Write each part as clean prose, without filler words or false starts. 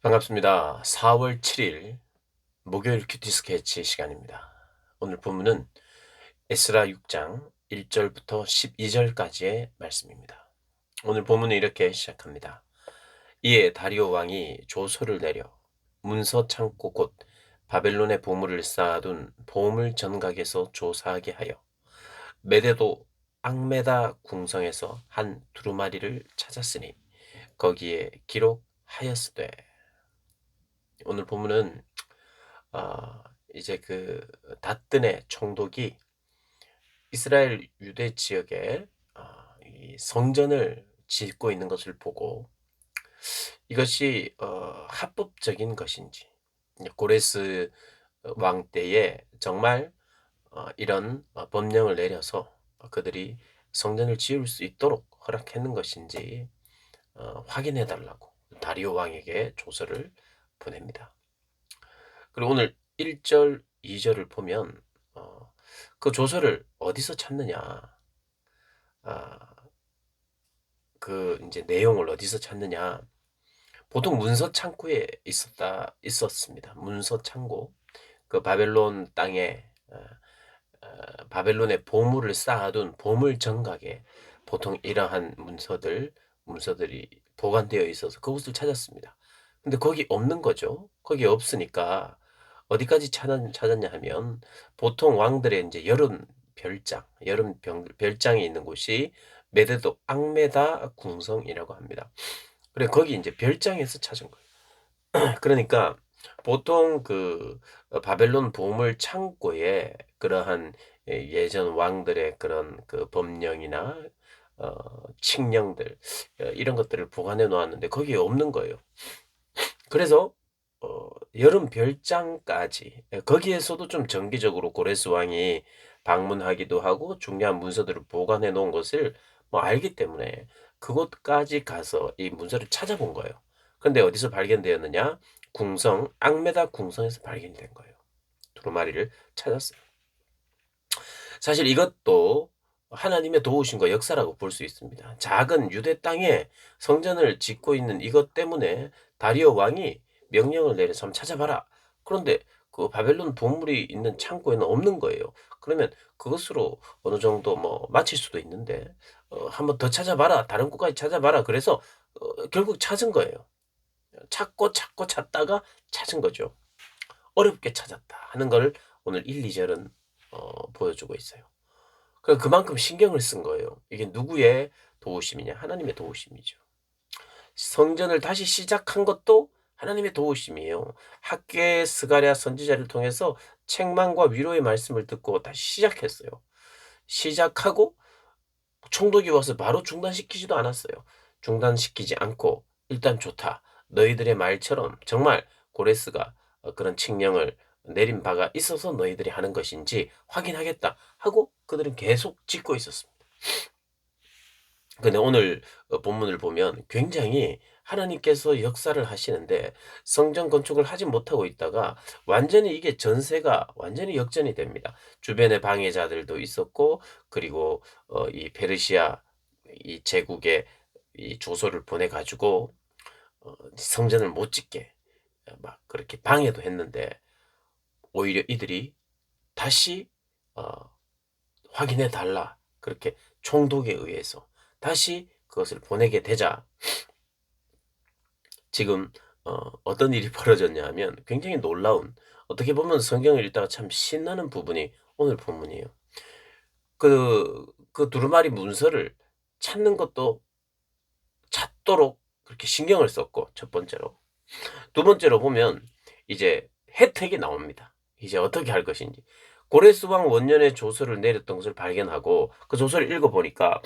반갑습니다. 4월 7일 목요일 큐티 스케치 시간입니다. 오늘 본문은 에스라 6장 1절부터 12절까지의 말씀입니다. 오늘 본문은 이렇게 시작합니다. 이에 다리오 왕이 조서를 내려 문서 창고 곧 바벨론의 보물을 쌓아둔 보물 전각에서 조사하게 하여 메데도 앙메다 궁성에서 한 두루마리를 찾았으니 거기에 기록하였으되. 오늘 본문은 아 이제 그 다뜬의 총독이 이스라엘 유대 지역에 이 성전을 짓고 있는 것을 보고 이것이 합법적인 것인지, 고레스 왕 때에 정말 이런 법령을 내려서 그들이 성전을 지을 수 있도록 허락했는 것인지 확인해 달라고 다리오 왕에게 조서를 보냅니다. 그리고 오늘 1절, 2절을 보면 그 조서를 어디서 찾느냐, 아, 그 이제 내용을 어디서 찾느냐. 보통 문서 창고에 있었습니다. 문서 창고, 그 바벨론 땅에 바벨론의 보물을 쌓아둔 보물 정각에 보통 이러한 문서들이 보관되어 있어서 그곳을 찾았습니다. 근데 거기 없는 거죠. 거기 없으니까 어디까지 찾았냐 하면 보통 왕들의 이제 별장이 있는 곳이 메데도 앙메다 궁성이라고 합니다. 그래 거기 이제 별장에서 찾은 거예요. 그러니까 보통 그 바벨론 보물 창고에 그러한 예전 왕들의 그런 그 법령이나 어, 칙령들, 이런 것들을 보관해 놓았는데 거기에 없는 거예요. 그래서 여름 별장까지, 거기에서도 좀 정기적으로 고레스 왕이 방문하기도 하고 중요한 문서들을 보관해 놓은 것을 뭐 알기 때문에 그곳까지 가서 이 문서를 찾아본 거예요. 그런데 어디서 발견되었느냐? 궁성, 앙메다 궁성에서 발견된 거예요. 두루마리를 찾았어요. 사실 이것도 하나님의 도우심과 역사라고 볼 수 있습니다. 작은 유대 땅에 성전을 짓고 있는 이것 때문에 다리오 왕이 명령을 내려서 한번 찾아봐라. 그런데 그 바벨론 보물이 있는 창고에는 없는 거예요. 그러면 그것으로 어느 정도 뭐 마칠 수도 있는데 한번 더 찾아봐라. 다른 곳까지 찾아봐라. 그래서 결국 찾은 거예요. 찾고 찾다가 찾은 거죠. 어렵게 찾았다 하는 걸 오늘 1, 2절은 보여주고 있어요. 그만큼 신경을 쓴 거예요. 이게 누구의 도우심이냐? 하나님의 도우심이죠. 성전을 다시 시작한 것도 하나님의 도우심이에요. 학계 스가랴 선지자를 통해서 책망과 위로의 말씀을 듣고 다시 시작했어요. 시작하고 총독이 와서 바로 중단시키지도 않았어요. 중단시키지 않고 일단 좋다. 너희들의 말처럼 정말 고레스가 그런 칙령을 내린 바가 있어서 너희들이 하는 것인지 확인하겠다 하고 그들은 계속 짓고 있었습니다. 근데 오늘 본문을 보면 굉장히 하나님께서 역사를 하시는데 성전 건축을 하지 못하고 있다가 완전히 이게 전세가 완전히 역전이 됩니다. 주변에 방해자들도 있었고 그리고 이 페르시아 이 제국의 이 조서를 보내 가지고 성전을 못 짓게 막 그렇게 방해도 했는데 오히려 이들이 다시 어 확인해 달라. 그렇게 총독에 의해서 다시 그것을 보내게 되자 지금 어떤 일이 벌어졌냐 하면 굉장히 놀라운, 어떻게 보면 성경을 읽다가 참 신나는 부분이 오늘 본문이에요. 그 두루마리 문서를 찾는 것도 찾도록 그렇게 신경을 썼고, 첫 번째로. 두 번째로 보면 이제 혜택이 나옵니다. 이제 어떻게 할 것인지. 고레스 왕 원년에 조서를 내렸던 것을 발견하고 그 조서를 읽어보니까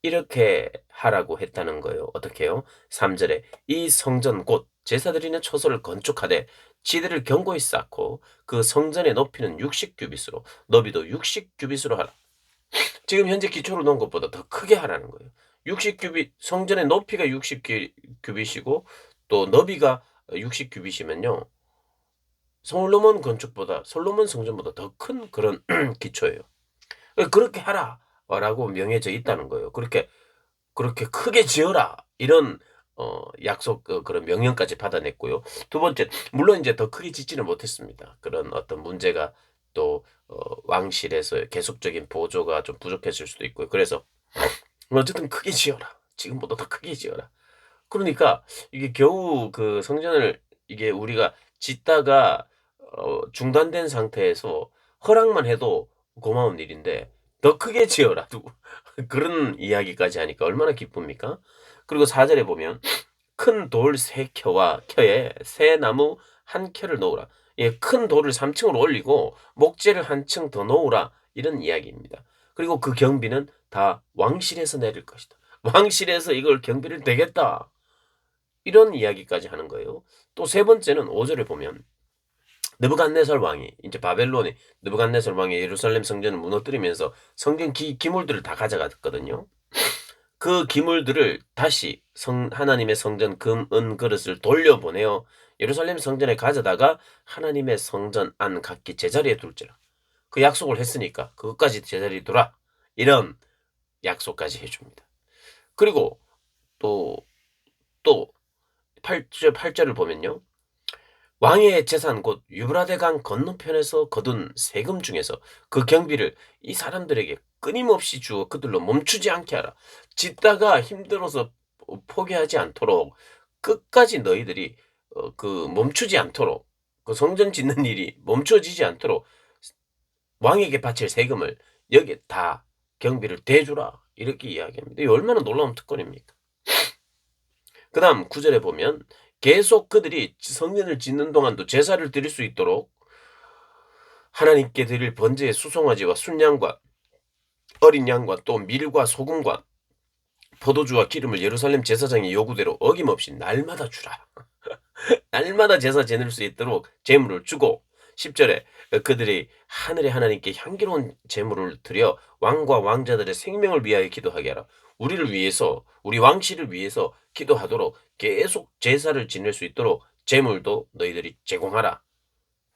이렇게 하라고 했다는 거예요. 어떻게 해요? 3절에 이 성전 곧 제사 드리는 처소를 건축하되 지대를 견고히 쌓고 그 성전의 높이는 60규빗으로 너비도 60규빗으로 하라. 지금 현재 기초로 놓은 것보다 더 크게 하라는 거예요. 60규빗, 성전의 높이가 60규빗이고 또 너비가 60규빗이면요. 솔로몬 성전보다 더 큰 그런 기초예요. 그렇게 하라라고 명해져 있다는 거예요. 그렇게 크게 지어라. 이런 약속 그런 명령까지 받아냈고요. 두 번째, 물론 이제 더 크게 짓지는 못했습니다. 그런 어떤 문제가 또 왕실에서 계속적인 보조가 좀 부족했을 수도 있고요. 그래서 어쨌든 크게 지어라. 지금보다 더 크게 지어라. 그러니까 이게 겨우 그 성전을 이게 우리가 짓다가 중단된 상태에서 허락만 해도 고마운 일인데 더 크게 지어라 두고 그런 이야기까지 하니까 얼마나 기쁩니까? 그리고 4절에 보면 큰 돌 세 켜와 켜에 새 나무 한 켜를 놓으라. 예, 큰 돌을 3층으로 올리고 목재를 한 층 더 놓으라. 이런 이야기입니다. 그리고 그 경비는 다 왕실에서 내릴 것이다. 왕실에서 이걸 경비를 내겠다. 이런 이야기까지 하는 거예요. 또 세 번째는 5절에 보면 느부갓네살 왕이 이제 바벨론이 느부갓네살 왕이 예루살렘 성전을 무너뜨리면서 성전 기물들을 다 가져갔거든요. 그 기물들을 다시 하나님의 성전 금, 은 그릇을 돌려보내어 예루살렘 성전에 가져다가 하나님의 성전 안 각기 제자리에 둘지라. 그 약속을 했으니까 그것까지 제자리에 두라. 이런 약속까지 해줍니다. 그리고 또, 또 8절을 보면요. 왕의 재산 곧 유브라데 강 건너편에서 거둔 세금 중에서 그 경비를 이 사람들에게 끊임없이 주어 그들로 멈추지 않게 하라. 짓다가 힘들어서 포기하지 않도록 끝까지 너희들이 그 멈추지 않도록 그 성전 짓는 일이 멈춰지지 않도록 왕에게 바칠 세금을 여기에 다 경비를 대주라. 이렇게 이야기합니다. 이 얼마나 놀라운 특권입니까? 그 다음 9절에 보면 계속 그들이 성전을 짓는 동안도 제사를 드릴 수 있도록 하나님께 드릴 번제의 수송아지와 순양과 어린 양과 또 밀과 소금과 포도주와 기름을 예루살렘 제사장의 요구대로 어김없이 날마다 주라. 날마다 제사 지낼 수 있도록 제물을 주고 10절에 그들이 하늘의 하나님께 향기로운 제물을 드려 왕과 왕자들의 생명을 위하여 기도하게 하라. 우리를 위해서 우리 왕실을 위해서 기도하도록 계속 제사를 지낼 수 있도록 제물도 너희들이 제공하라.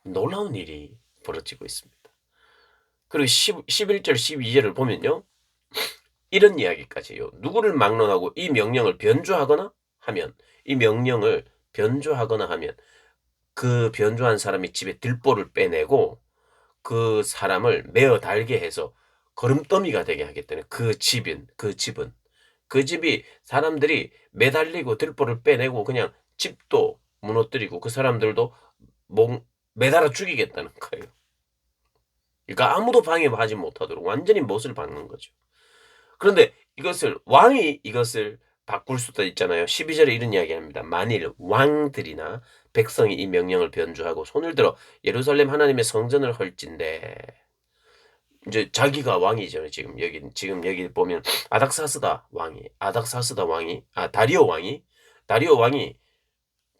놀라운 일이 벌어지고 있습니다. 그리고 11절 12절을 보면요. 이런 이야기까지요. 누구를 막론하고 이 명령을 변조하거나 하면 이 명령을 변조하거나 하면 그 변조한 사람이 집에 들보를 빼내고 그 사람을 매어 달게 해서 거름더미가 되게 하겠다는 그 집이 사람들이 매달리고 들보를 빼내고 그냥 집도 무너뜨리고 그 사람들도 매달아 죽이겠다는 거예요. 그러니까 아무도 방해하지 못하도록 완전히 못을 박는 거죠. 그런데 왕이 이것을 바꿀 수도 있잖아요. 12절에 이런 이야기합니다. 만일 왕들이나 백성이 이 명령을 변조하고 손을 들어 예루살렘 하나님의 성전을 헐진대. 이제 자기가 왕이죠. 지금 여기 보면 다리오 왕이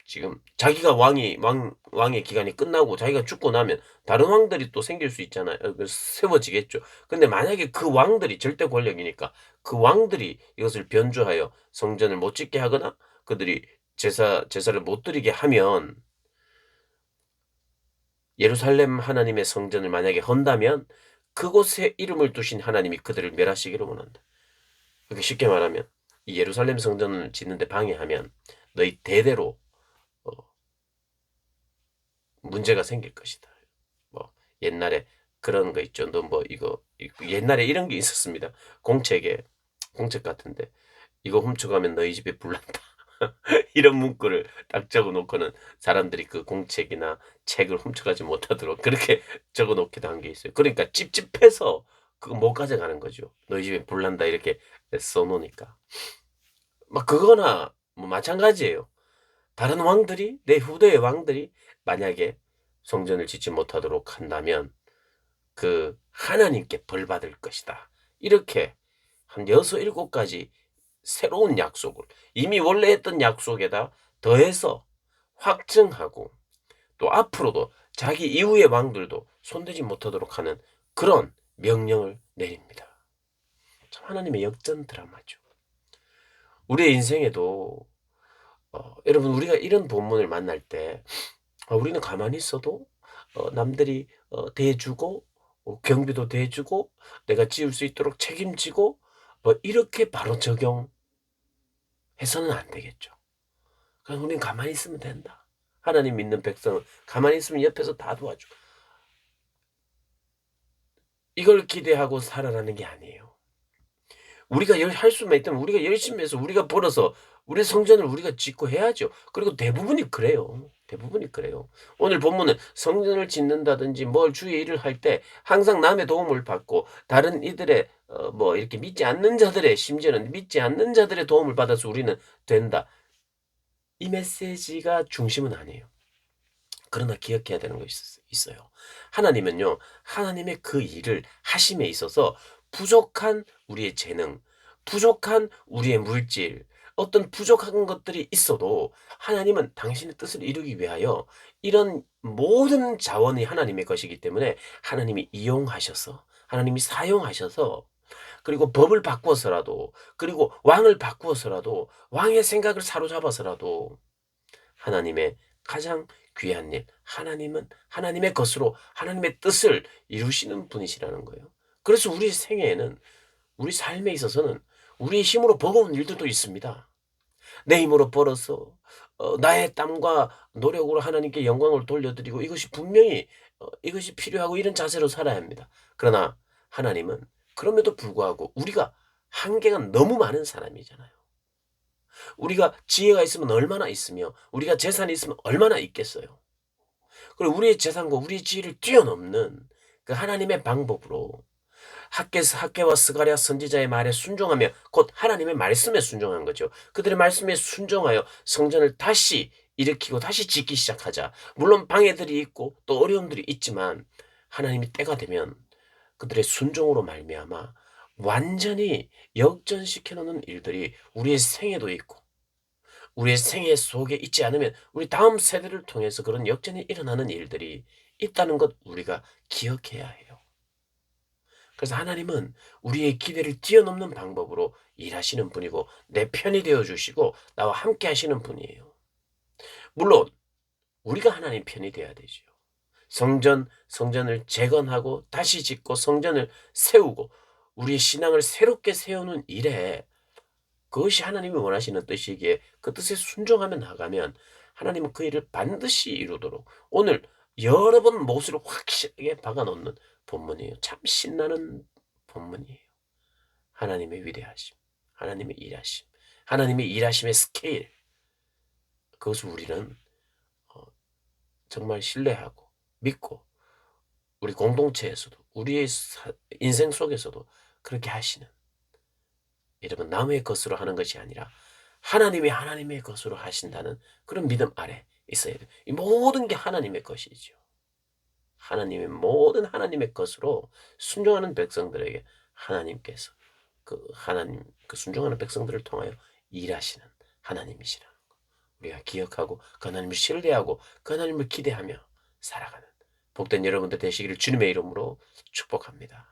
지금 자기가 왕의 기간이 끝나고 자기가 죽고 나면 다른 왕들이 또 생길 수 있잖아요. 세워지겠죠. 근데 만약에 그 왕들이 절대 권력이니까 그 왕들이 이것을 변조하여 성전을 못 짓게 하거나 그들이 제사를 못 드리게 하면 예루살렘 하나님의 성전을 만약에 헌다면 그곳에 이름을 두신 하나님이 그들을 멸하시기를 원한다. 그렇게 쉽게 말하면 이 예루살렘 성전을 짓는데 방해하면 너희 대대로 문제가 생길 것이다. 뭐 옛날에 그런 거 있죠. 너 뭐 이거 옛날에 이런 게 있었습니다. 공책 같은데 이거 훔쳐가면 너희 집에 불난다. 이런 문구를 딱 적어놓고는 사람들이 그 공책이나 책을 훔쳐가지 못하도록 그렇게 적어놓기도 한 게 있어요. 그러니까 찝찝해서 그거 못 가져가는 거죠. 너희 집에 불난다 이렇게 써놓으니까. 막 그거나 뭐 마찬가지예요. 다른 왕들이 내 후대의 왕들이 만약에 성전을 짓지 못하도록 한다면 그 하나님께 벌 받을 것이다. 이렇게 한 6, 7가지 새로운 약속을 이미 원래 했던 약속에다 더해서 확증하고 또 앞으로도 자기 이후의 왕들도 손대지 못하도록 하는 그런 명령을 내립니다. 참 하나님의 역전 드라마죠. 우리의 인생에도 여러분 우리가 이런 본문을 만날 때 우리는 가만히 있어도 남들이 대해주고 경비도 대해주고 내가 지을 수 있도록 책임지고 이렇게 바로 적용해서는 안 되겠죠. 그냥 우리는 가만히 있으면 된다. 하나님 믿는 백성은 가만히 있으면 옆에서 다 도와줘. 이걸 기대하고 살아라는 게 아니에요. 우리가 할 수만 있다면 우리가 열심히 해서 우리가 벌어서 우리 성전을 우리가 짓고 해야죠. 그리고 대부분이 그래요. 대부분이 그래요. 오늘 본문은 성전을 짓는다든지 뭘 주의 일을 할 때 항상 남의 도움을 받고 다른 이들의 뭐 이렇게 믿지 않는 자들의 심지어는 믿지 않는 자들의 도움을 받아서 우리는 된다. 이 메시지가 중심은 아니에요. 그러나 기억해야 되는 거 있어요. 하나님은요. 하나님의 그 일을 하심에 있어서 부족한 우리의 재능, 부족한 우리의 물질, 어떤 부족한 것들이 있어도 하나님은 당신의 뜻을 이루기 위하여 이런 모든 자원이 하나님의 것이기 때문에 하나님이 이용하셔서 하나님이 사용하셔서 그리고 법을 바꾸어서라도 그리고 왕을 바꾸어서라도 왕의 생각을 사로잡아서라도 하나님의 가장 귀한 일, 하나님은 하나님의 것으로 하나님의 뜻을 이루시는 분이시라는 거예요. 그래서 우리 생애에는 우리 삶에 있어서는 우리의 힘으로 버거운 일들도 있습니다. 내 힘으로 벌어서 나의 땀과 노력으로 하나님께 영광을 돌려드리고 이것이 분명히 이것이 필요하고 이런 자세로 살아야 합니다. 그러나 하나님은 그럼에도 불구하고 우리가 한계가 너무 많은 사람이잖아요. 우리가 지혜가 있으면 얼마나 있으며 우리가 재산이 있으면 얼마나 있겠어요. 그리고 우리의 재산과 우리의 지혜를 뛰어넘는 그 하나님의 방법으로 학개와 스가랴 선지자의 말에 순종하며 곧 하나님의 말씀에 순종한 거죠. 그들의 말씀에 순종하여 성전을 다시 일으키고 다시 짓기 시작하자. 물론 방해들이 있고 또 어려움들이 있지만 하나님이 때가 되면 그들의 순종으로 말미암아 완전히 역전시켜 놓는 일들이 우리의 생애도 있고 우리의 생애 속에 있지 않으면 우리 다음 세대를 통해서 그런 역전이 일어나는 일들이 있다는 것 우리가 기억해야 해요. 그래서 하나님은 우리의 기대를 뛰어넘는 방법으로 일하시는 분이고 내 편이 되어 주시고 나와 함께 하시는 분이에요. 물론 우리가 하나님 편이 되어야 되죠. 성전을 재건하고 다시 짓고 성전을 세우고 우리의 신앙을 새롭게 세우는 일에 그것이 하나님이 원하시는 뜻이기에 그 뜻에 순종하며 나가면 하나님은 그 일을 반드시 이루도록 오늘 여러 번 못을 확실하게 박아 놓는 본문이에요. 참 신나는 본문이에요. 하나님의 위대하심, 하나님의 일하심, 하나님의 일하심의 스케일 그것을 우리는 어, 정말 신뢰하고 믿고 우리 공동체에서도 우리의 인생 속에서도 그렇게 하시는 여러분 남의 것으로 하는 것이 아니라 하나님이 하나님의 것으로 하신다는 그런 믿음 아래 있어야 돼요. 이 모든 게 하나님의 것이죠. 하나님의 모든 하나님의 것으로 순종하는 백성들에게 하나님께서 그 하나님 그 순종하는 백성들을 통하여 일하시는 하나님이시라는 거. 우리가 기억하고 그 하나님을 신뢰하고 그 하나님을 기대하며 살아가는 복된 여러분들 되시기를 주님의 이름으로 축복합니다.